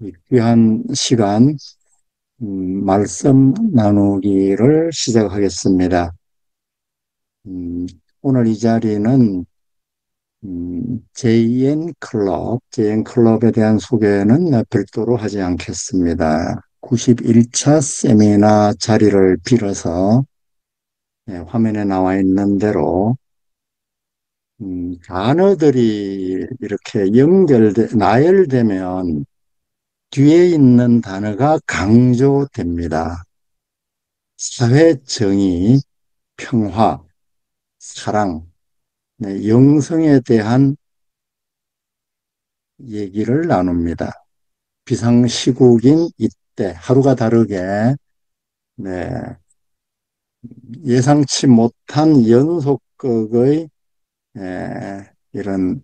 이 귀한 시간, 말씀 나누기를 시작하겠습니다. 음, 오늘 이 자리는 JN 클럽에 대한 소개는 별도로 하지 않겠습니다. 91차 세미나 자리를 빌어서 화면에 나와 있는 대로 단어들이 이렇게 나열되면 뒤에 있는 단어가 강조됩니다. 사회 정의, 평화, 사랑, 네, 영성에 대한 얘기를 나눕니다. 비상시국인 이때 하루가 다르게 네, 예상치 못한 연속극의 이런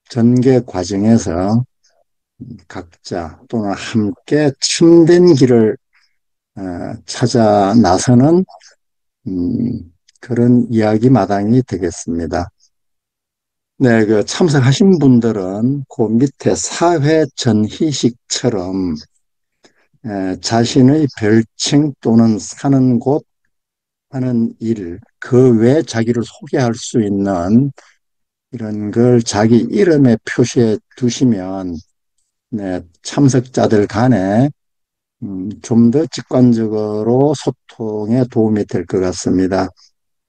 전개 과정에서 각자 또는 함께 참된 길을 찾아 나서는 그런 이야기 마당이 되겠습니다. 네, 그 참석하신 분들은 그 밑에 사회 전희식처럼 자신의 별칭 또는 사는 곳 하는 일, 그 외 자기를 소개할 수 있는 이런 걸 자기 이름에 표시해 두시면 네, 참석자들 간에 좀 더 직관적으로 소통에 도움이 될 것 같습니다.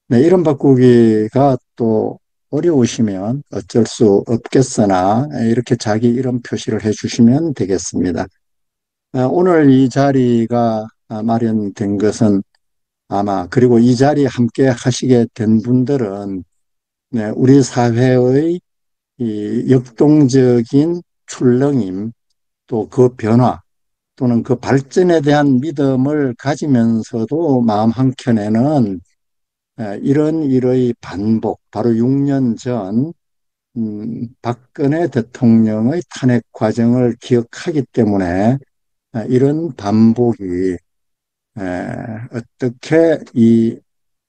네, 이름 바꾸기가 또 어려우시면 어쩔 수 없겠으나 이렇게 자기 이름 표시를 해주시면 되겠습니다. 오늘 이 자리가 마련된 것은 아마 그리고 이 자리에 함께 하시게 된 분들은 네, 우리 사회의 이 역동적인 출렁임 또 그 변화 또는 그 발전에 대한 믿음을 가지면서도 마음 한켠에는 이런 일의 반복, 바로 6년 전 박근혜 대통령의 탄핵 과정을 기억하기 때문에 이런 반복이 어떻게 이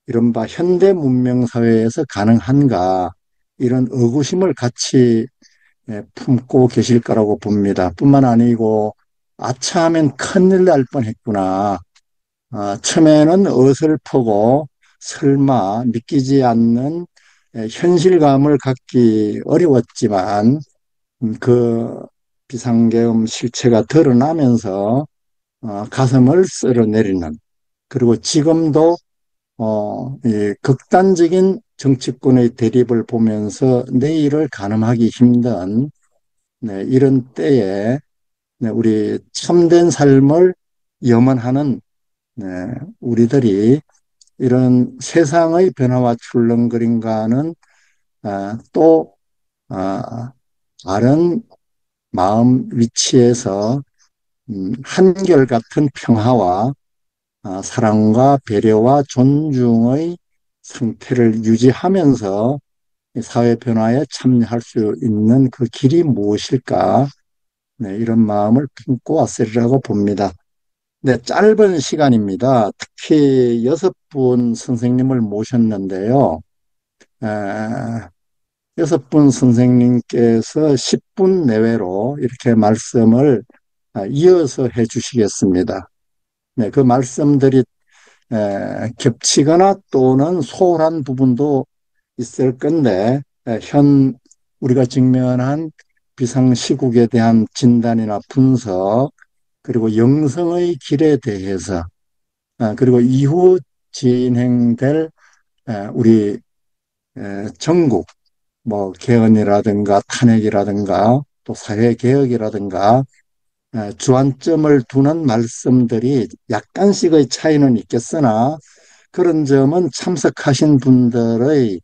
이른바 현대 문명 사회에서 가능한가 이런 의구심을 같이 품고 계실 거라고 봅니다. 뿐만 아니고 아차하면 큰일 날 뻔했구나. 처음에는 어설프고 설마 믿기지 않는 현실감을 갖기 어려웠지만 그 비상계엄 실체가 드러나면서 가슴을 쓸어내리는 그리고 지금도 이 극단적인 정치권의 대립을 보면서 내일을 가늠하기 힘든 네, 이런 때에 네, 우리 참된 삶을 염원하는 네, 우리들이 이런 세상의 변화와 출렁거림과는 또 다른 마음 위치에서 한결같은 평화와 사랑과 배려와 존중의 상태를 유지하면서 사회 변화에 참여할 수 있는 그 길이 무엇일까? 네, 이런 마음을 품고 왔으리라고 봅니다. 네, 짧은 시간입니다. 특히 6분 선생님을 모셨는데요. 에, 6분 선생님께서 10분 내외로 이렇게 말씀을 이어서 해 주시겠습니다. 네, 그 말씀들이 겹치거나 또는 소홀한 부분도 있을 건데, 우리가 직면한 비상시국에 대한 진단이나 분석, 그리고 영성의 길에 대해서, 그리고 이후 진행될 우리 전국, 뭐, 개헌이라든가 탄핵이라든가 또 사회개혁이라든가 주안점을 두는 말씀들이 약간씩의 차이는 있겠으나 그런 점은 참석하신 분들의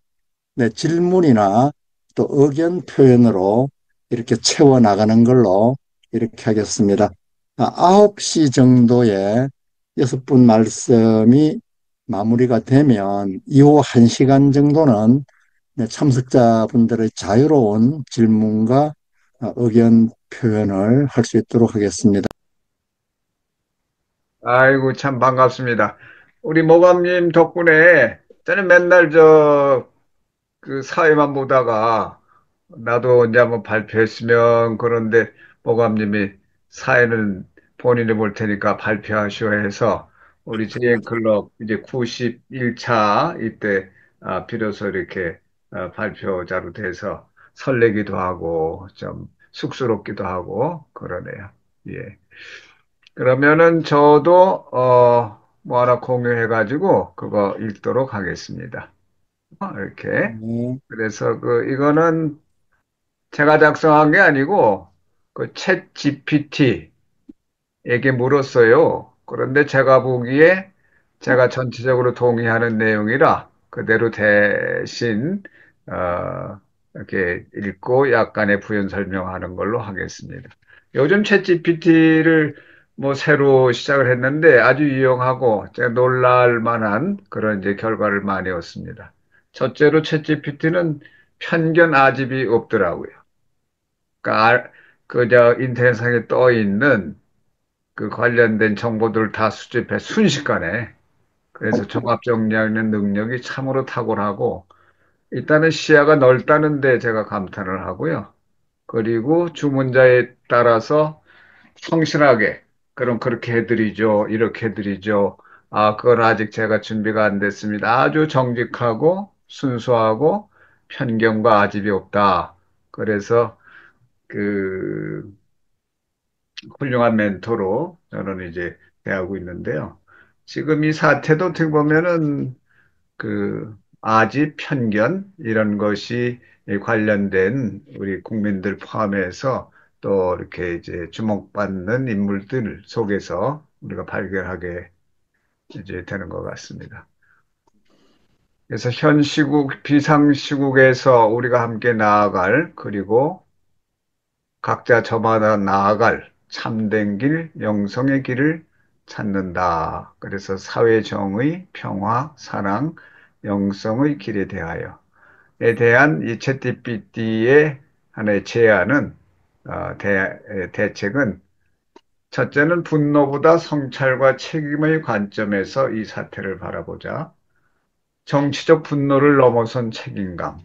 질문이나 또 의견 표현으로 이렇게 채워나가는 걸로 이렇게 하겠습니다. 9시 정도에 6분 말씀이 마무리가 되면 이후 1시간 정도는 참석자분들의 자유로운 질문과 의견 표현을 할 수 있도록 하겠습니다. 아이고, 참 반갑습니다. 우리 모감님 덕분에 저는 맨날 그 사회만 보다가 나도 언제 한번 발표했으면 그런데 모감님이 사회는 본인이 볼 테니까 발표하시오 해서 우리 JN클럽 이제 91차 이때 비로소 이렇게 발표자로 돼서 설레기도 하고 좀 쑥스럽기도 하고 그러네요. 예. 그러면은 저도 뭐 하나 공유해가지고 그거 읽도록 하겠습니다. 이렇게. 네. 그래서 이거는 제가 작성한 게 아니고 챗 GPT에게 물었어요. 그런데 제가 보기에 제가 전체적으로 동의하는 내용이라 그대로 대신 이렇게 읽고 약간의 부연 설명하는 걸로 하겠습니다. 요즘 챗 GPT를 뭐 새로 시작을 했는데 아주 유용하고 제가 놀랄 만한 그런 이제 결과를 많이 얻습니다. 첫째로 챗 GPT는 편견 아집이 없더라고요. 그러니까 저 인터넷상에 떠 있는 그 관련된 정보들을 다 수집해 순식간에 그래서 종합 정리하는 능력이 참으로 탁월하고 일단은 시야가 넓다는데 제가 감탄을 하고요. 그리고 주문자에 따라서 성실하게 그럼 그렇게 해드리죠. 이렇게 해드리죠. 그건 아직 제가 준비가 안 됐습니다. 아주 정직하고 순수하고 편견과 아집이 없다. 그래서 그 훌륭한 멘토로 저는 이제 대하고 있는데요. 지금 이 사태도 어떻게 보면은 아집 편견 이런 것이 관련된 우리 국민들 포함해서 또 이렇게 이제 주목받는 인물들 속에서 우리가 발견하게 이제 되는 것 같습니다. 그래서 현 시국, 비상 시국에서 우리가 함께 나아갈 그리고 각자 저마다 나아갈 참된 길, 영성의 길을 찾는다. 그래서 사회 정의, 평화, 사랑, 영성의 길에 대하여 에 대한 이 챗GPT의 하나의 제안은 대책은 첫째는 분노보다 성찰과 책임의 관점에서 이 사태를 바라보자. 정치적 분노를 넘어선 책임감,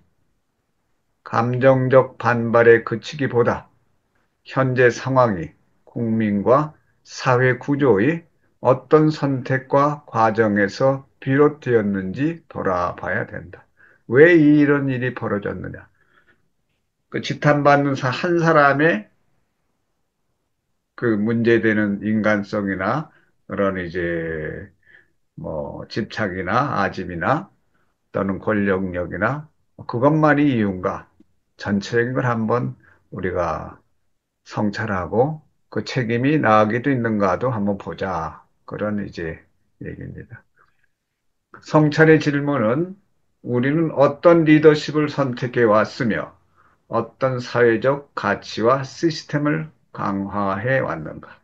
감정적 반발에 그치기보다 현재 상황이 국민과 사회 구조의 어떤 선택과 과정에서 비롯되었는지 돌아봐야 된다. 왜 이런 일이 벌어졌느냐? 그 지탄받는 한 사람의 그 문제되는 인간성이나 그런 이제 뭐 집착이나 아집이나 또는 권력력이나 그것만이 이유인가? 전체적인 걸 한번 우리가 성찰하고 그 책임이 나에게도 있는가도 한번 보자. 그런 이제 얘기입니다. 성찰의 질문은 우리는 어떤 리더십을 선택해 왔으며 어떤 사회적 가치와 시스템을 강화해 왔는가?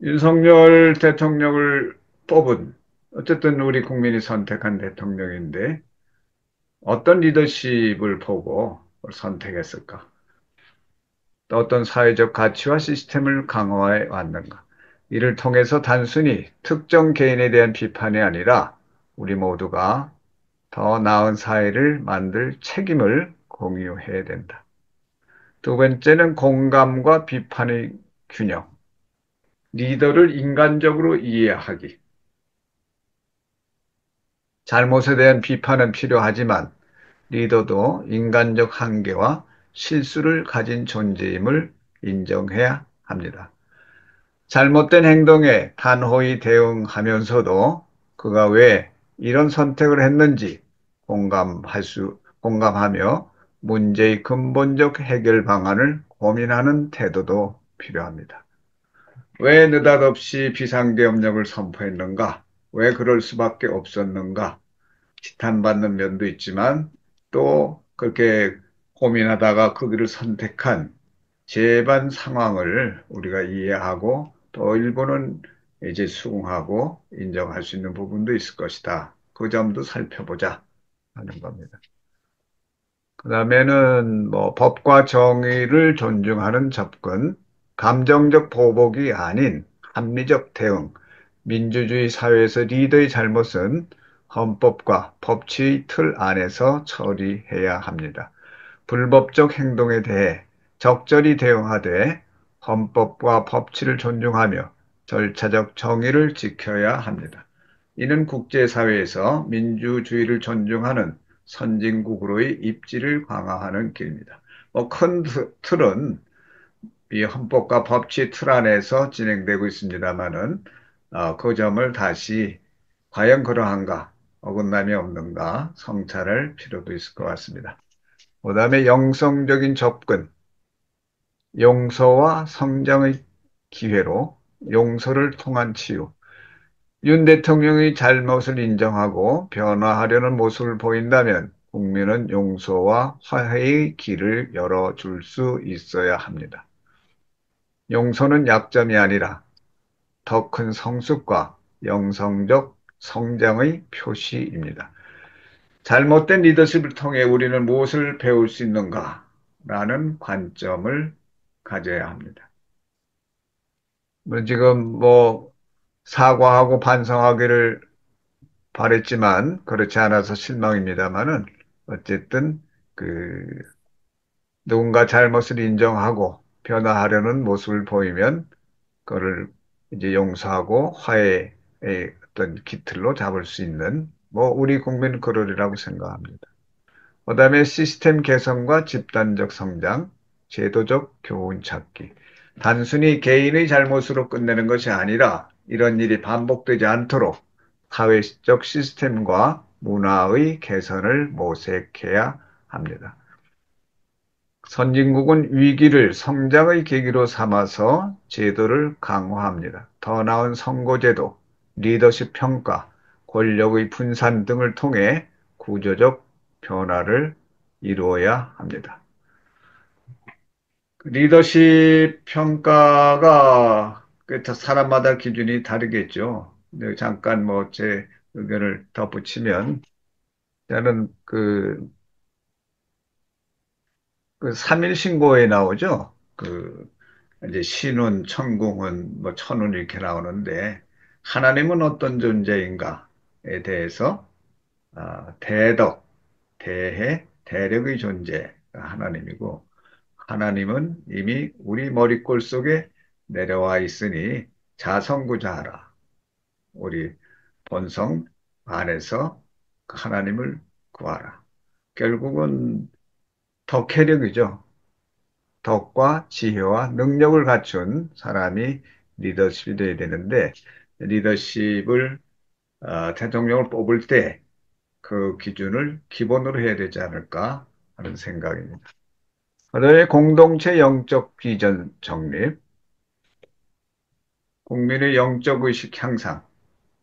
윤석열 대통령을 뽑은 어쨌든 우리 국민이 선택한 대통령인데 어떤 리더십을 보고 선택했을까? 또 어떤 사회적 가치와 시스템을 강화해 왔는가? 이를 통해서 단순히 특정 개인에 대한 비판이 아니라 우리 모두가 더 나은 사회를 만들 책임을 공유해야 된다. 두 번째는 공감과 비판의 균형. 리더를 인간적으로 이해하기. 잘못에 대한 비판은 필요하지만 리더도 인간적 한계와 실수를 가진 존재임을 인정해야 합니다. 잘못된 행동에 단호히 대응하면서도 그가 왜 이런 선택을 했는지 공감하며 문제의 근본적 해결 방안을 고민하는 태도도 필요합니다. 왜 느닷없이 비상계엄령을 선포했는가? 왜 그럴 수밖에 없었는가? 지탄받는 면도 있지만 또 그렇게 고민하다가 그 길을 선택한 제반 상황을 우리가 이해하고 또 일부는 이제 수긍하고 인정할 수 있는 부분도 있을 것이다. 그 점도 살펴보자 하는 겁니다. 그다음에는 뭐 법과 정의를 존중하는 접근, 감정적 보복이 아닌 합리적 대응, 민주주의 사회에서 리더의 잘못은 헌법과 법치의 틀 안에서 처리해야 합니다. 불법적 행동에 대해 적절히 대응하되 헌법과 법치를 존중하며 절차적 정의를 지켜야 합니다. 이는 국제사회에서 민주주의를 존중하는 선진국으로의 입지를 강화하는 길입니다. 큰 틀은 이 헌법과 법치 틀 안에서 진행되고 있습니다만은 그 점을 다시 과연 그러한가, 어긋남이 없는가 성찰할 필요도 있을 것 같습니다. 그다음에 영성적인 접근, 용서와 성장의 기회로 용서를 통한 치유. 윤 대통령이 잘못을 인정하고 변화하려는 모습을 보인다면 국민은 용서와 화해의 길을 열어줄 수 있어야 합니다. 용서는 약점이 아니라 더 큰 성숙과 영성적 성장의 표시입니다. 잘못된 리더십을 통해 우리는 무엇을 배울 수 있는가? 라는 관점을 가져야 합니다. 지금 사과하고 반성하기를 바랬지만 그렇지 않아서 실망입니다만은 어쨌든 그 누군가 잘못을 인정하고 변화하려는 모습을 보이면 그거를 이제 용서하고 화해의 어떤 기틀로 잡을 수 있는 우리 국민 그러리라고 생각합니다. 그다음에 시스템 개선과 집단적 성장, 제도적 교훈 찾기. 단순히 개인의 잘못으로 끝내는 것이 아니라 이런 일이 반복되지 않도록 사회적 시스템과 문화의 개선을 모색해야 합니다. 선진국은 위기를 성장의 계기로 삼아서 제도를 강화합니다. 더 나은 선거제도, 리더십 평가, 권력의 분산 등을 통해 구조적 변화를 이루어야 합니다. 리더십 평가가 사람마다 기준이 다르겠죠. 근데 잠깐 제 의견을 덧붙이면 저는 그 3일 신고에 나오죠. 이제 신운, 천궁은, 천운 이렇게 나오는데 하나님은 어떤 존재인가에 대해서 대덕, 대해, 대력의 존재가 하나님이고 하나님은 이미 우리 머리골 속에 내려와 있으니 자성구자하라. 우리 본성 안에서 그 하나님을 구하라. 결국은 덕혜력이죠. 덕과 지혜와 능력을 갖춘 사람이 리더십이 되어야 되는데 리더십을 대통령을 뽑을 때 그 기준을 기본으로 해야 되지 않을까 하는 생각입니다. 그다음에 공동체 영적 비전 정립, 국민의 영적 의식 향상,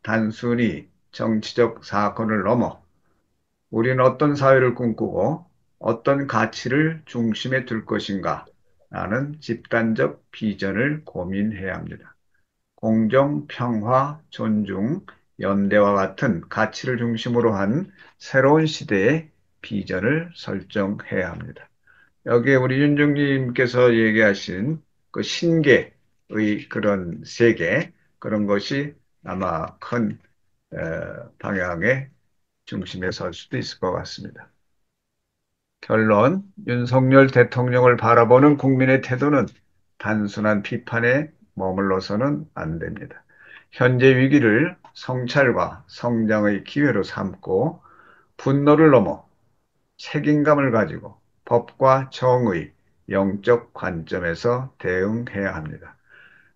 단순히 정치적 사건을 넘어 우리는 어떤 사회를 꿈꾸고 어떤 가치를 중심에 둘 것인가 라는 집단적 비전을 고민해야 합니다. 공정, 평화, 존중, 연대와 같은 가치를 중심으로 한 새로운 시대의 비전을 설정해야 합니다. 여기에 우리 윤중님께서 얘기하신 그 신계의 그런 세계, 그런 것이 아마 큰 방향의 중심에 설 수도 있을 것 같습니다. 결론, 윤석열 대통령을 바라보는 국민의 태도는 단순한 비판에 머물러서는 안 됩니다. 현재 위기를 성찰과 성장의 기회로 삼고 분노를 넘어 책임감을 가지고 법과 정의, 영적 관점에서 대응해야 합니다.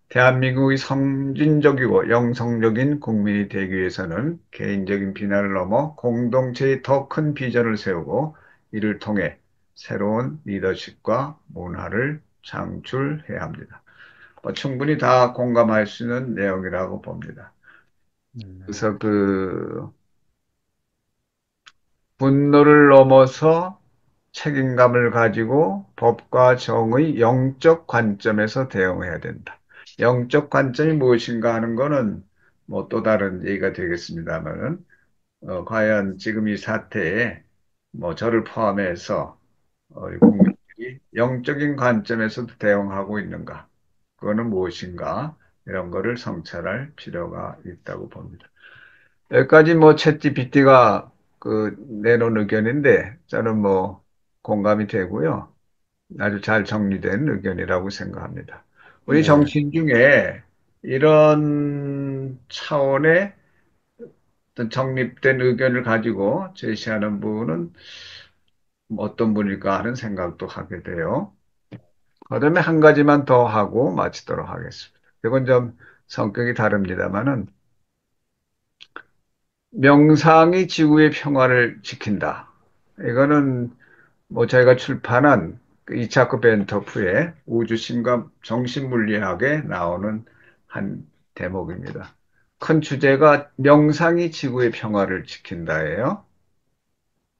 대한민국이 성진적이고 영성적인 국민이 되기 위해서는 개인적인 비난을 넘어 공동체의 더 큰 비전을 세우고 이를 통해 새로운 리더십과 문화를 창출해야 합니다. 충분히 다 공감할 수 있는 내용이라고 봅니다. 네. 그래서 분노를 넘어서 책임감을 가지고 법과 정의 영적 관점에서 대응해야 된다. 영적 관점이 무엇인가 하는 거는 또 다른 얘기가 되겠습니다만은, 과연 지금 이 사태에 저를 포함해서 우리 국민들이 영적인 관점에서도 대응하고 있는가? 그거는 무엇인가? 이런 거를 성찰할 필요가 있다고 봅니다. 여기까지 챗GPT가 내놓은 의견인데 저는 공감이 되고요. 아주 잘 정리된 의견이라고 생각합니다. 우리 네. 정치인 중에 이런 차원의 어떤 정립된 의견을 가지고 제시하는 분은 어떤 분일까 하는 생각도 하게 돼요. 그다음에 한 가지만 더 하고 마치도록 하겠습니다. 이건 좀 성격이 다릅니다만은 명상이 지구의 평화를 지킨다. 이거는 뭐 저희가 출판한 그 이차크 벤터프의 우주심과 정신물리학에 나오는 한 대목입니다. 큰 주제가 명상이 지구의 평화를 지킨다예요.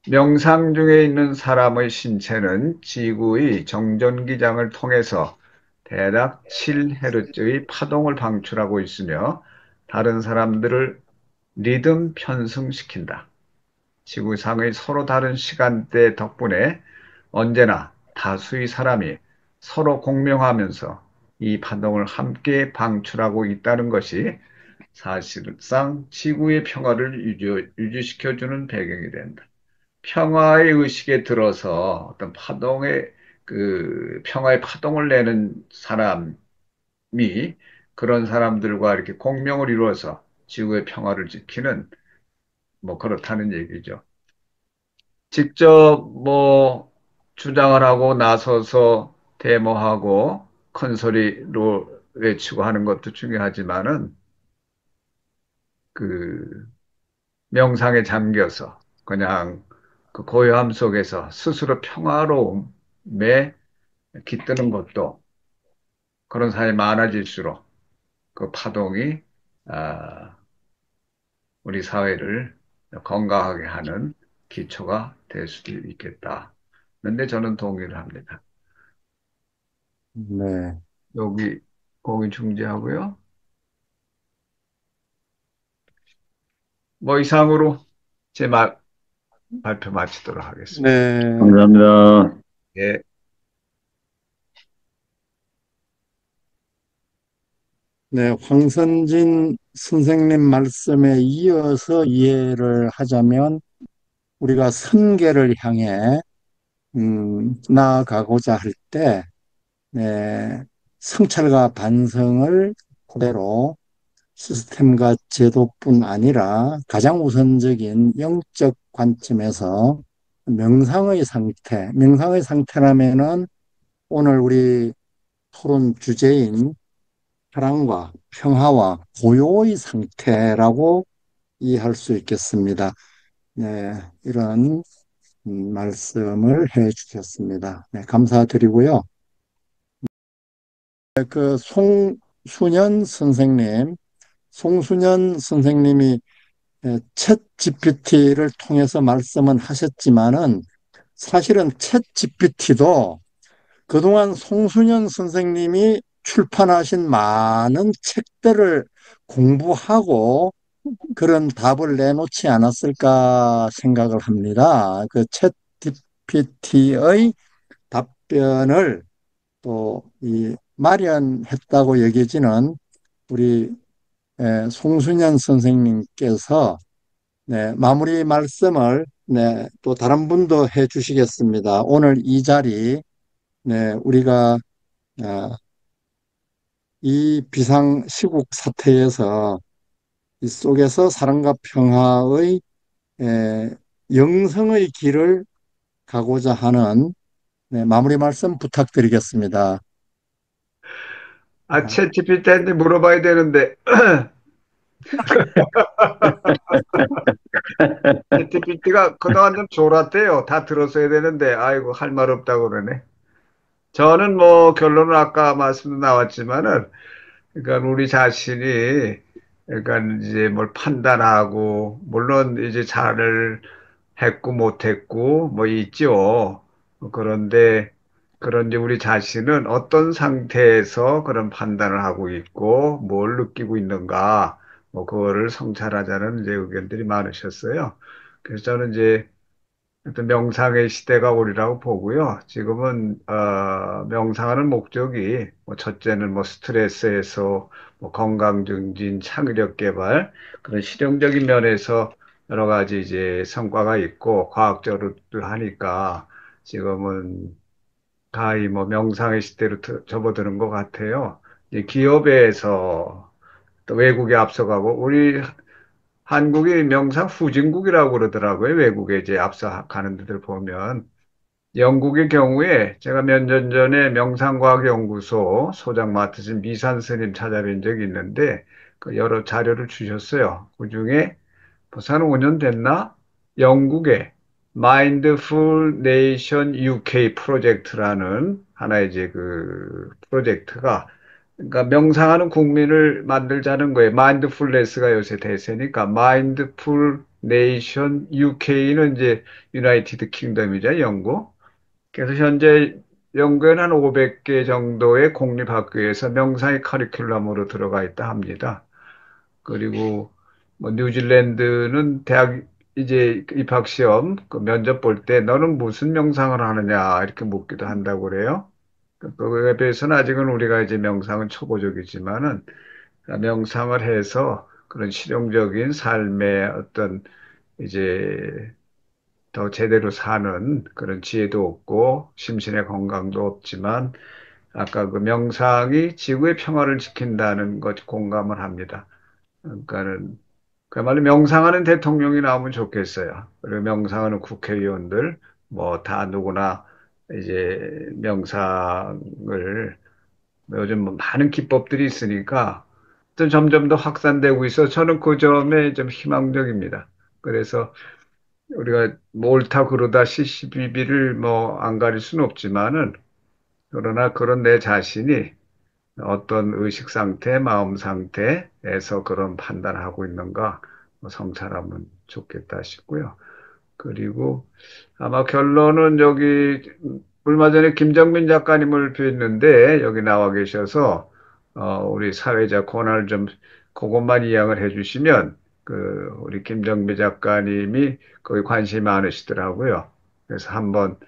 명상 중에 있는 사람의 신체는 지구의 정전기장을 통해서 대략 7헤르츠의 파동을 방출하고 있으며 다른 사람들을 리듬 편승시킨다. 지구상의 서로 다른 시간대 덕분에 언제나 다수의 사람이 서로 공명하면서 이 파동을 함께 방출하고 있다는 것이 사실상 지구의 평화를 유지시켜주는 배경이 된다. 평화의 의식에 들어서 어떤 파동의 평화의 파동을 내는 사람이 그런 사람들과 이렇게 공명을 이루어서 지구의 평화를 지키는 뭐 그렇다는 얘기죠. 직접 뭐 주장을 하고 나서서 데모하고 큰 소리로 외치고 하는 것도 중요하지만은 그 명상에 잠겨서 그냥 그 고요함 속에서 스스로 평화로움에 깃드는 것도 그런 사람이 많아질수록 그 파동이 아, 우리 사회를 건강하게 하는 기초가 될 수도 있겠다. 그런데 저는 동의를 합니다. 네. 여기 공유 중지하고요. 뭐 이상으로 제 발표 마치도록 하겠습니다. 네. 감사합니다. 예. 네. 황선진 선생님 말씀에 이어서 이해를 하자면 우리가 선계를 향해 나아가고자 할 때, 네, 성찰과 반성을 그대로 시스템과 제도뿐 아니라 가장 우선적인 영적 관점에서 명상의 상태라면은 오늘 우리 토론 주제인 사랑과 평화와 고요의 상태라고 이해할 수 있겠습니다. 네, 이런 말씀을 해 주셨습니다. 네, 감사드리고요. 그 송수년 선생님이 챗 GPT를 통해서 말씀은 하셨지만은 사실은 챗 GPT도 그동안 송수년 선생님이 출판하신 많은 책들을 공부하고 그런 답을 내놓지 않았을까 생각을 합니다. 그 챗 GPT의 답변을 또 이 마련했다고 여겨지는 우리 송순현 선생님께서 네, 마무리 말씀을 네, 또 다른 분도 해 주시겠습니다. 오늘 이 자리 네, 우리가 어, 이 비상 시국 사태에서 이 속에서 사랑과 평화의 영성의 길을 가고자 하는 네, 마무리 말씀 부탁드리겠습니다. 아, 챗GPT한테 물어봐야 되는데, 챗GPT가 그동안 좀 졸았대요. 다 들었어야 되는데, 아이고, 할 말 없다고 그러네. 저는 뭐, 결론은 아까 말씀도 나왔지만은, 그러니까 우리 자신이, 그러니까 이제 뭘 판단하고, 물론 이제 잘을 했고 못했고, 뭐 있죠. 그런데, 그런 이제 우리 자신은 어떤 상태에서 그런 판단을 하고 있고, 뭘 느끼고 있는가, 뭐, 그거를 성찰하자는 이제 의견들이 많으셨어요. 그래서 저는 이제 어떤 명상의 시대가 오리라고 보고요. 지금은 명상하는 목적이 뭐 첫째는 뭐 스트레스에서 뭐 건강 증진, 창의력 개발 그런 실용적인 면에서 여러 가지 이제 성과가 있고 과학적으로도 하니까 지금은 가히 뭐 명상의 시대로 접어드는 것 같아요. 이 기업에서 또 외국에 앞서가고 우리 한국이 명상 후진국이라고 그러더라고요. 외국에 이제 앞서가는 데들 보면. 영국의 경우에 제가 몇 년 전에 명상과학연구소 소장 맡으신 미산 스님 찾아뵌 적이 있는데 그 여러 자료를 주셨어요. 그중에 벌써 한 5년 됐나? 영국의 Mindful Nation UK 프로젝트라는 하나의 이제 그 프로젝트가 그러니까 명상하는 국민을 만들자는 거예요. 마인드풀네스가 요새 대세니까 Mindful Nation UK는 이제 유나이티드 킹덤이죠, 영국. 그래서 현재 영국에는 한 500개 정도의 공립학교에서 명상의 커리큘럼으로 들어가 있다 합니다. 그리고 뭐 뉴질랜드는 대학 이제 입학 시험 그 면접 볼 때 너는 무슨 명상을 하느냐 이렇게 묻기도 한다고 그래요. 그거에 비해서는 아직은 우리가 이제 명상은 초보적이지만은 명상을 해서 그런 실용적인 삶의 어떤 이제 더 제대로 사는 그런 지혜도 없고 심신의 건강도 없지만 아까 그 명상이 지구의 평화를 지킨다는 것 공감을 합니다. 그러니까는 그야말로 명상하는 대통령이 나오면 좋겠어요. 그리고 명상하는 국회의원들 뭐 다 누구나 이제 명상을 요즘 뭐 많은 기법들이 있으니까 또 점점 더 확산되고 있어 저는 그 점에 좀 희망적입니다. 그래서 우리가 뭐 옳다 그르다 시시비비를 뭐 안 가릴 수는 없지만은 그러나 그런 내 자신이 어떤 의식 상태, 마음 상태에서 그런 판단하고 있는가 뭐 성찰하면 좋겠다 싶고요. 그리고 아마 결론은 여기 얼마 전에 김정민 작가님을 뵀는데 여기 나와 계셔서 우리 사회자 권한을 좀 그것만 이양을 해주시면 그 우리 김정민 작가님이 거기 관심이 많으시더라고요. 그래서 한번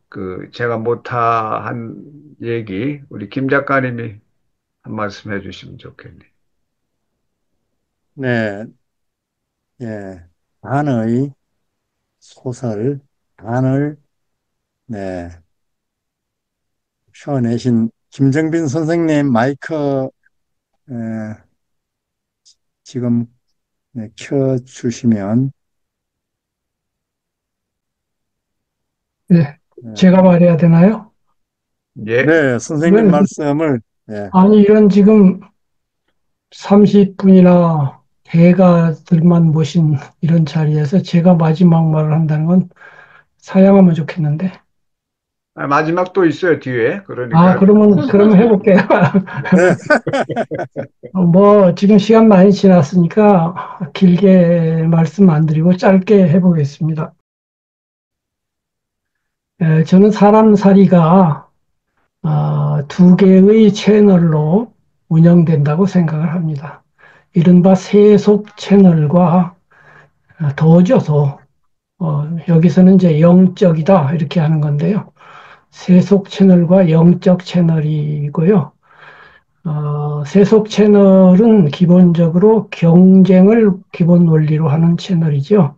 그 제가 못한 얘기 우리 김 작가님이 한 말씀 해주시면 좋겠네요. 네, 예. 단의 소설, 단을, 네, 펴내신 김정빈 선생님 마이크, 에, 지금, 네, 켜주시면, 네, 네, 제가 말해야 되나요? 예, 네, 선생님 이건, 말씀을, 예, 아니, 이런 지금 30분이나 대가들만 모신 이런 자리에서 제가 마지막 말을 한다는 건 사양하면 좋겠는데. 마지막 또 있어요, 뒤에. 아, 그러니까. 그러면 해볼게요. 네, 뭐, 지금 시간 많이 지났으니까 길게 말씀 안 드리고 짧게 해보겠습니다. 저는 사람살이가 두 개의 채널로 운영된다고 생각을 합니다. 이른바 세속 채널과 더죠, 더. 여기서는 이제 영적이다 이렇게 하는 건데요. 세속 채널과 영적 채널이고요. 세속 채널은 기본적으로 경쟁을 기본 원리로 하는 채널이죠.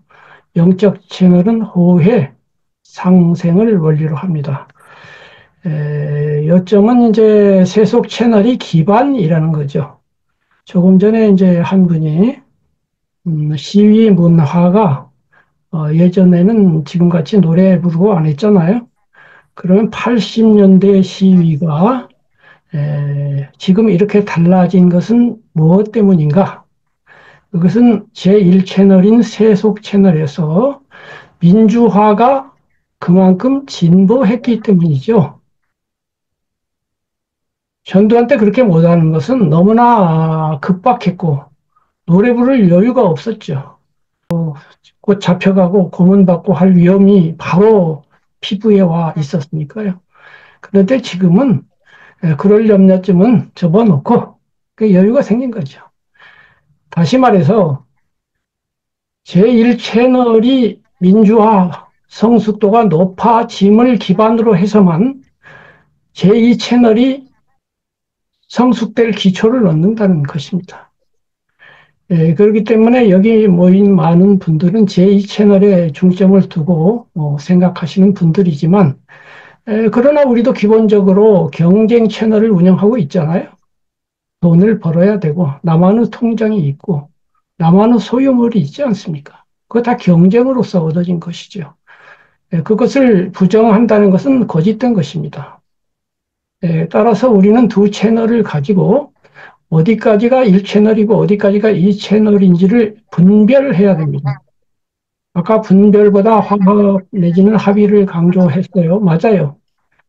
영적 채널은 호혜, 상생을 원리로 합니다. 요점은 이제 세속 채널이 기반이라는 거죠. 조금 전에 이제 한 분이 시위 문화가 예전에는 지금같이 노래 부르고 안 했잖아요. 그러면 80년대 시위가 지금 이렇게 달라진 것은 무엇 때문인가? 그것은 제1채널인 세속 채널에서 민주화가 그만큼 진보했기 때문이죠. 전두환 때 그렇게 못하는 것은 너무나 급박했고 노래 부를 여유가 없었죠. 곧 잡혀가고 고문받고 할 위험이 바로 피부에 와 있었으니까요. 그런데 지금은 그럴 염려쯤은 접어놓고 그 여유가 생긴 거죠. 다시 말해서 제1채널이 민주화 성숙도가 높아짐을 기반으로 해서만 제2채널이 성숙될 기초를 넣는다는 것입니다. 그렇기 때문에 여기 모인 많은 분들은 제2채널에 중점을 두고 생각하시는 분들이지만 그러나 우리도 기본적으로 경쟁 채널을 운영하고 있잖아요. 돈을 벌어야 되고, 나만의 통장이 있고, 나만의 소유물이 있지 않습니까? 그거 다 경쟁으로서 얻어진 것이죠. 그것을 부정한다는 것은 거짓된 것입니다. 따라서 우리는 두 채널을 가지고 어디까지가 1채널이고 어디까지가 2채널인지를 분별해야 됩니다. 아까 분별보다 화합 내지는 합의를 강조했어요. 맞아요.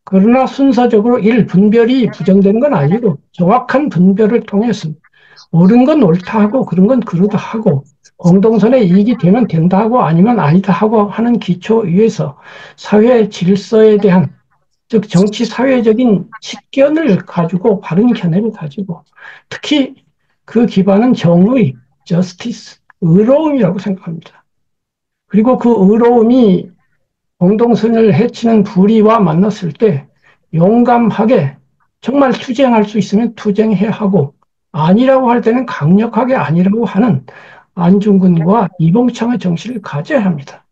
그러나 순서적으로 분별이 부정되는 건 아니고 정확한 분별을 통해서 옳은 건 옳다 하고 그런 건 그르다 하고 공동선의 이익이 되면 된다 하고 아니면 아니다 하고 하는 기초 위에서 사회 질서에 대한 즉 정치 사회적인 식견을 가지고 바른 견해를 가지고 특히 그 기반은 정의, justice, 의로움이라고 생각합니다. 그리고 그 의로움이 공동선을 해치는 불의와 만났을 때 용감하게 정말 투쟁할 수 있으면 투쟁해야 하고 아니라고 할 때는 강력하게 아니라고 하는 안중근과 이봉창의 정신을 가져야 합니다.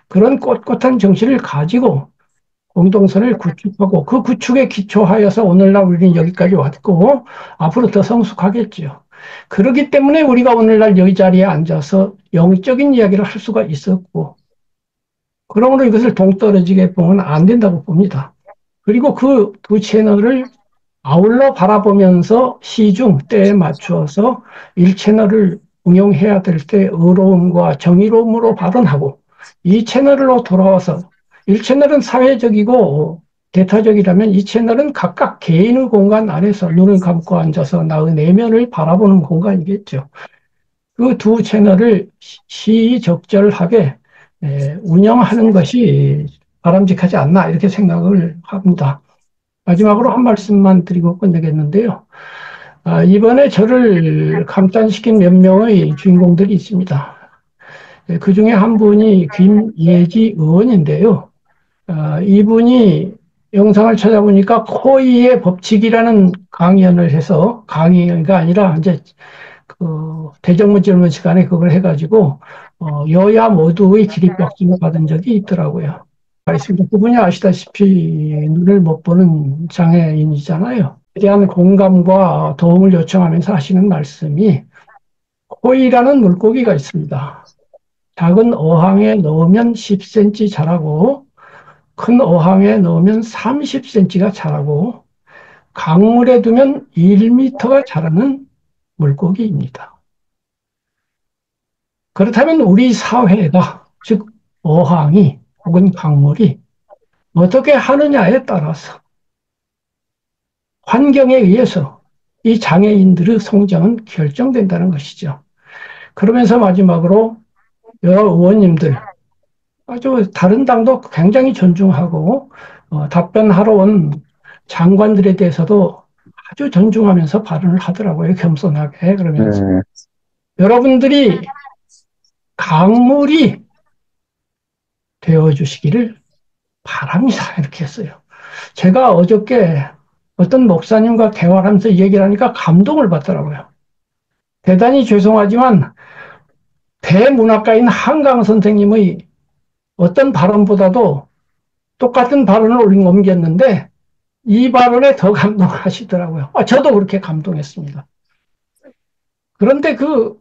그런 꼿꼿한 정신을 가지고 공동선을 구축하고 그 구축에 기초하여서 오늘날 우리는 여기까지 왔고 앞으로 더 성숙하겠지요. 그렇기 때문에 우리가 오늘날 여기 자리에 앉아서 영적인 이야기를 할 수가 있었고 그러므로 이것을 동떨어지게 보면 안 된다고 봅니다. 그리고 그 두 채널을 아울러 바라보면서 시중 때에 맞추어서 1채널을 운영해야 될 때 의로움과 정의로움으로 발언하고 2채널로 돌아와서 1채널은 사회적이고 대타적이라면 2채널은 각각 개인의 공간 안에서 눈을 감고 앉아서 나의 내면을 바라보는 공간이겠죠. 그 두 채널을 시적절하게 운영하는 것이 바람직하지 않나 이렇게 생각을 합니다. 마지막으로 한 말씀만 드리고 끝내겠는데요. 이번에 저를 감탄시킨 몇 명의 주인공들이 있습니다. 그 중에 한 분이 김예지 의원인데요. 이분이 영상을 찾아보니까 코이의 법칙이라는 강연을 해서 강의가 아니라 이제 그 대정부 질문 시간에 그걸 해가지고 여야 모두의 기립박수를 받은 적이 있더라고요. 있습니다. 그분이 아시다시피 눈을 못 보는 장애인이잖아요. 에 대한 공감과 도움을 요청하면서 하시는 말씀이 코이라는 물고기가 있습니다. 작은 어항에 넣으면 10cm 자라고 큰 어항에 넣으면 30cm가 자라고 강물에 두면 1m가 자라는 물고기입니다. 그렇다면 우리 사회가 즉 어항이 혹은 강물이 어떻게 하느냐에 따라서 환경에 의해서 이 장애인들의 성장은 결정된다는 것이죠. 그러면서 마지막으로 여러 의원님들, 아주 다른 당도 굉장히 존중하고 답변하러 온 장관들에 대해서도 아주 존중하면서 발언을 하더라고요. 겸손하게. 그러면서 네. 여러분들이 강물이 되어주시기를 바랍니다. 이렇게 했어요. 제가 어저께 어떤 목사님과 대화를 하면서 얘기를 하니까 감동을 받더라고요. 대단히 죄송하지만 대문학가인 한강 선생님의 어떤 발언보다도 똑같은 발언을 옮겼는데 이 발언에 더 감동하시더라고요. 저도 그렇게 감동했습니다. 그런데 그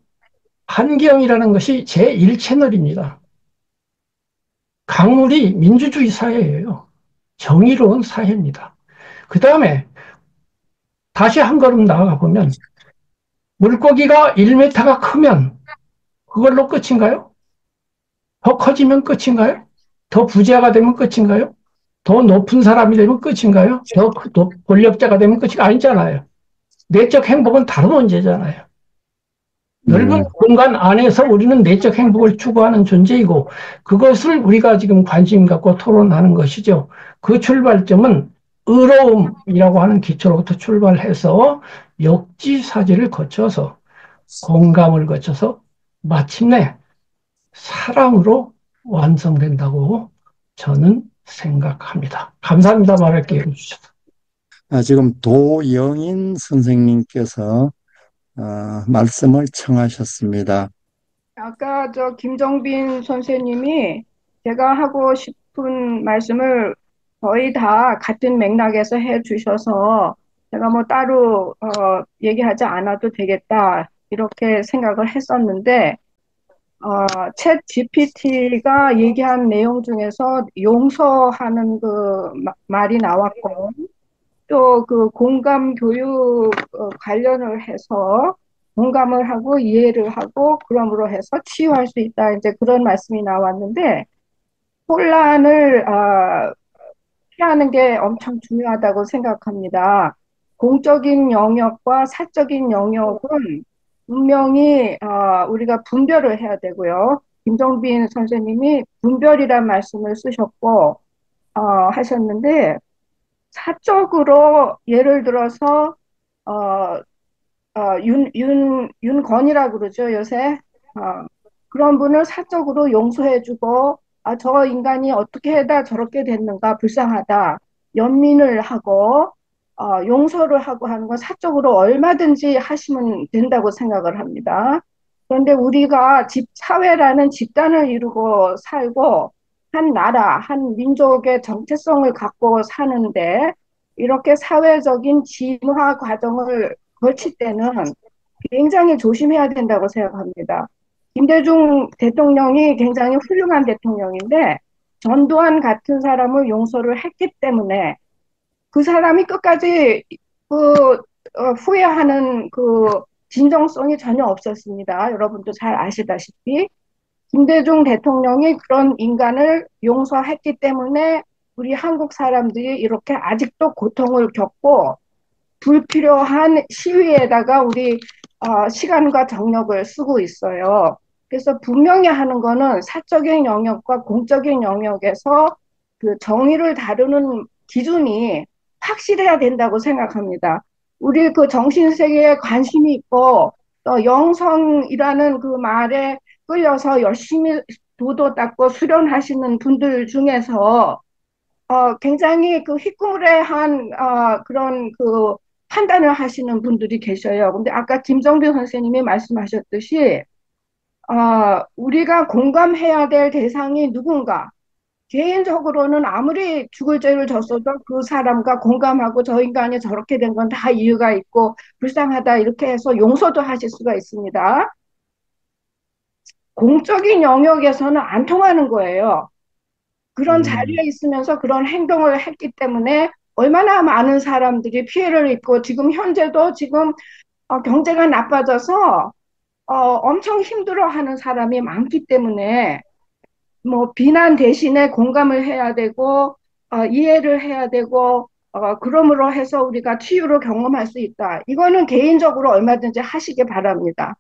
한경이라는 것이 제1채널입니다. 강물이 민주주의 사회예요. 정의로운 사회입니다. 그 다음에 다시 한 걸음 나아가 보면 물고기가 1m가 크면 그걸로 끝인가요? 더 커지면 끝인가요? 더 부자가 되면 끝인가요? 더 높은 사람이 되면 끝인가요? 더 권력자가 되면 끝이 아니잖아요. 내적 행복은 다른 문제잖아요. 넓은 공간 안에서 우리는 내적 행복을 추구하는 존재이고 그것을 우리가 지금 관심 갖고 토론하는 것이죠. 그 출발점은 의로움이라고 하는 기초로부터 출발해서 역지사지를 거쳐서 공감을 거쳐서 마침내 사랑으로 완성된다고 저는 생각합니다. 감사합니다. 말할 기회를 주셔서. 지금 도영인 선생님께서 말씀을 청하셨습니다. 아까 저 김정빈 선생님이 제가 하고 싶은 말씀을 거의 다 같은 맥락에서 해 주셔서 제가 뭐 따로 얘기하지 않아도 되겠다 이렇게 생각을 했었는데 챗 GPT가 얘기한 내용 중에서 용서하는 그 말이 나왔고 또 그 공감 교육 관련을 해서 공감을 하고 이해를 하고 그럼으로 해서 치유할 수 있다 이제 그런 말씀이 나왔는데 혼란을 피하는 게 엄청 중요하다고 생각합니다. 공적인 영역과 사적인 영역은 분명히 우리가 분별을 해야 되고요. 김정빈 선생님이 분별이란 말씀을 쓰셨고 하셨는데 사적으로 예를 들어서 어, 윤건이라고 그러죠, 요새. 어, 그런 분을 사적으로 용서해주고, 저 인간이 어떻게 해다 저렇게 됐는가, 불쌍하다. 연민을 하고, 용서를 하고 하는 건 사적으로 얼마든지 하시면 된다고 생각을 합니다. 그런데 우리가 사회라는 집단을 이루고 살고, 한 나라, 한 민족의 정체성을 갖고 사는데, 이렇게 사회적인 진화 과정을 거칠 때는 굉장히 조심해야 된다고 생각합니다. 김대중 대통령이 굉장히 훌륭한 대통령인데 전두환 같은 사람을 용서를 했기 때문에 그 사람이 끝까지 그 후회하는 그 진정성이 전혀 없었습니다. 여러분도 잘 아시다시피 김대중 대통령이 그런 인간을 용서했기 때문에 우리 한국 사람들이 이렇게 아직도 고통을 겪고 불필요한 시위에다가 우리 시간과 정력을 쓰고 있어요. 그래서 분명히 하는 거는 사적인 영역과 공적인 영역에서 그 정의를 다루는 기준이 확실해야 된다고 생각합니다. 우리 그 정신세계에 관심이 있고 또 영성이라는 그 말에 끌려서 열심히 도도 닦고 수련하시는 분들 중에서 굉장히 그 희끄무레한 그런 그 판단을 하시는 분들이 계셔요. 근데 아까 김정빈 선생님이 말씀하셨듯이 우리가 공감해야 될 대상이 누군가. 개인적으로는 아무리 죽을 죄를 졌어도 그 사람과 공감하고 저 인간이 저렇게 된 건 다 이유가 있고 불쌍하다 이렇게 해서 용서도 하실 수가 있습니다. 공적인 영역에서는 안 통하는 거예요. 그런 음, 자리에 있으면서 그런 행동을 했기 때문에 얼마나 많은 사람들이 피해를 입고 지금 현재도 지금 경제가 나빠져서 엄청 힘들어하는 사람이 많기 때문에 뭐 비난 대신에 공감을 해야 되고 이해를 해야 되고 그러므로 해서 우리가 치유를 경험할 수 있다. 이거는 개인적으로 얼마든지 하시기 바랍니다.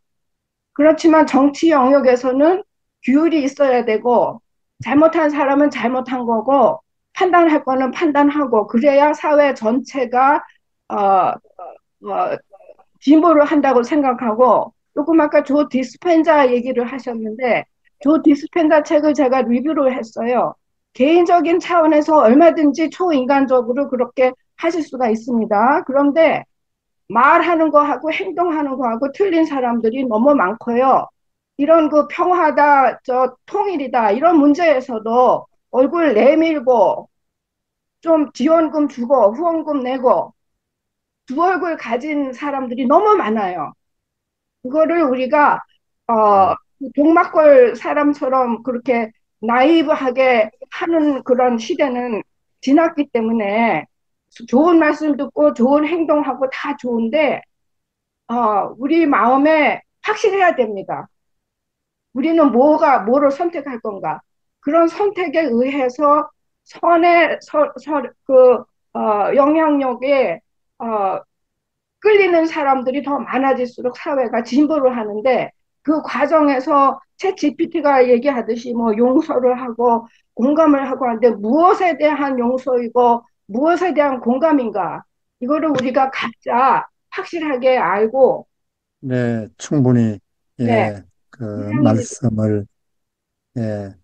그렇지만 정치 영역에서는 규율이 있어야 되고 잘못한 사람은 잘못한 거고 판단할 거는 판단하고 그래야 사회 전체가 어, 진보를 한다고 생각하고 조금 아까 조 디스펜자 얘기를 하셨는데 조 디스펜자 책을 제가 리뷰를 했어요. 개인적인 차원에서 얼마든지 초인간적으로 그렇게 하실 수가 있습니다. 그런데 말하는 거하고 행동하는 거하고 틀린 사람들이 너무 많고요. 이런 그 평화다, 통일이다, 이런 문제에서도 얼굴 내밀고 좀 지원금 주고 후원금 내고 두 얼굴 가진 사람들이 너무 많아요. 그거를 우리가 어, 동막골 사람처럼 그렇게 나이브하게 하는 그런 시대는 지났기 때문에 좋은 말씀 듣고 좋은 행동하고 다 좋은데 우리 마음에 확실해야 됩니다. 우리는 뭐를 선택할 건가? 그런 선택에 의해서 선의 영향력에 어, 끌리는 사람들이 더 많아질수록 사회가 진보를 하는데 그 과정에서 챗 GPT가 얘기하듯이 뭐 용서를 하고 공감을 하고 하는데 무엇에 대한 용서이고 무엇에 대한 공감인가? 이거를 우리가 각자 확실하게 알고 네, 충분히, 네, 예, 그 이해합니다. 말씀을, 예,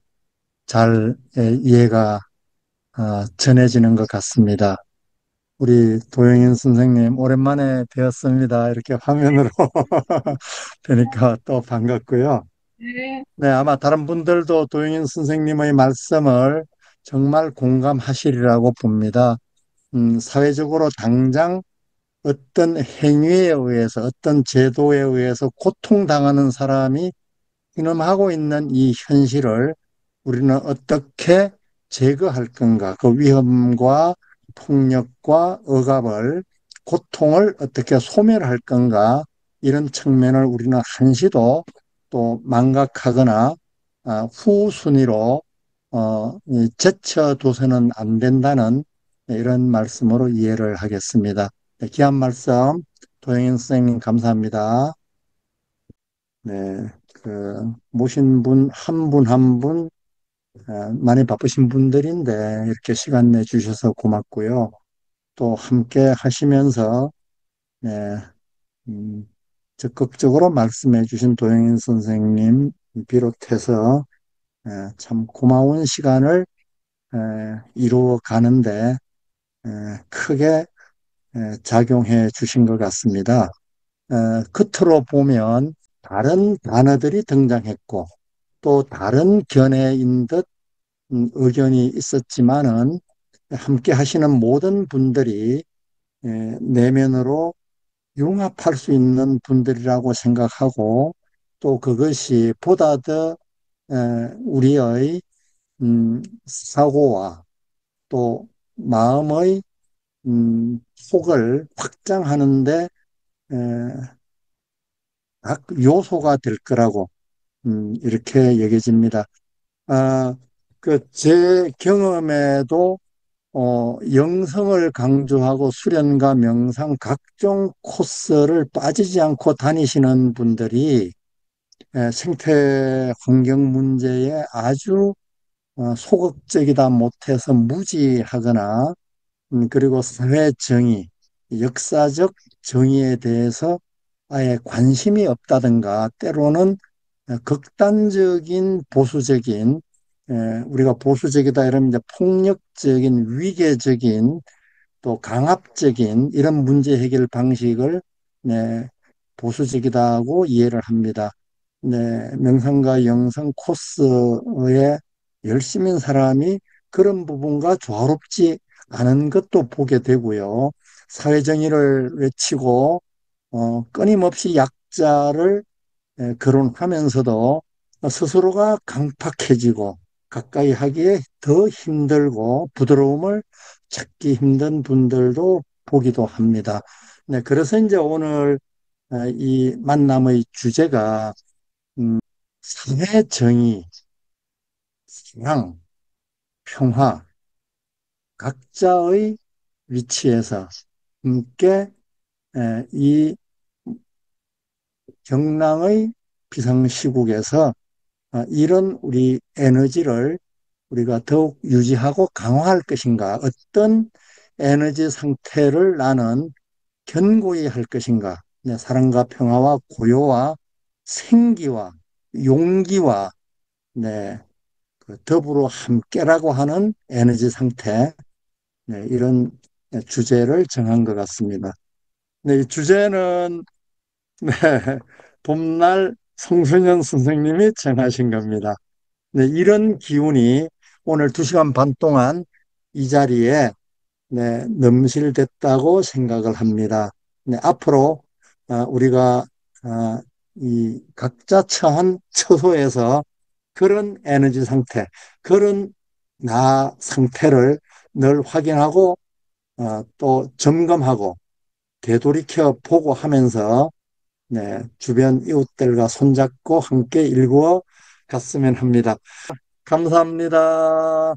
잘, 이해가, 전해지는 것 같습니다. 우리 도영인 선생님, 오랜만에 뵈었습니다. 이렇게 화면으로 뵈니까 또 반갑고요. 네, 네, 아마 다른 분들도 도영인 선생님의 말씀을 정말 공감하시리라고 봅니다. 사회적으로 당장 어떤 행위에 의해서, 어떤 제도에 의해서 고통당하는 사람이 이놈하고 있는 이 현실을 우리는 어떻게 제거할 건가? 그 위험과 폭력과 억압을, 고통을 어떻게 소멸할 건가? 이런 측면을 우리는 한시도 또 망각하거나 후순위로 제쳐둬서는 안 된다는 이런 말씀으로 이해를 하겠습니다. 네, 귀한 말씀 도영인 선생님 감사합니다. 네, 모신 분, 한 분 한 분, 많이 바쁘신 분들인데, 이렇게 시간 내주셔서 고맙고요. 또 함께 하시면서, 네, 음, 적극적으로 말씀해 주신 도영인 선생님 비롯해서, 참 고마운 시간을 이루어 가는데, 크게 작용해 주신 것 같습니다. 끝으로 보면, 다른 단어들이 등장했고, 또 다른 견해인 듯 의견이 있었지만은 함께 하시는 모든 분들이 내면으로 융합할 수 있는 분들이라고 생각하고 또 그것이 보다 더 우리의 사고와 또 마음의 폭을 확장하는데 에, 각 요소가 될 거라고 이렇게 여겨집니다. 아, 제 경험에도 영성을 강조하고 수련과 명상 각종 코스를 빠지지 않고 다니시는 분들이 생태 환경 문제에 아주 소극적이다 못해서 무지하거나 그리고 사회 정의, 역사적 정의에 대해서 아예 관심이 없다든가 때로는 극단적인 보수적인 우리가 보수적이다 이러면 이제 폭력적인 위계적인 또 강압적인 이런 문제 해결 방식을 네, 보수적이다고 이해를 합니다. 네, 명상과 영성 코스에 열심인 사람이 그런 부분과 조화롭지 않은 것도 보게 되고요. 사회정의를 외치고 끊임없이 약자를 거론하면서도 스스로가 강팍해지고 가까이 하기에 더 힘들고 부드러움을 찾기 힘든 분들도 보기도 합니다. 네, 그래서 이제 오늘 이 만남의 주제가 사회 정의, 사랑, 평화, 각자의 위치에서 함께 이 경랑의 비상시국에서 이런 우리 에너지를 우리가 더욱 유지하고 강화할 것인가, 어떤 에너지 상태를 나는 견고히 할 것인가, 네, 사랑과 평화와 고요와 생기와 용기와 네, 더불어 함께라고 하는 에너지 상태, 네, 이런 주제를 정한 것 같습니다. 네, 이 주제는 네, 봄날 성순현 선생님이 정하신 겁니다. 네, 이런 기운이 오늘 2시간 반 동안 이 자리에 네, 넘실됐다고 생각을 합니다. 네, 앞으로 우리가 이 각자 처한 처소에서 그런 에너지 상태, 그런 나 상태를 늘 확인하고 또 점검하고 되돌이켜 보고 하면서 네, 주변 이웃들과 손잡고 함께 일구어 갔으면 합니다. 감사합니다.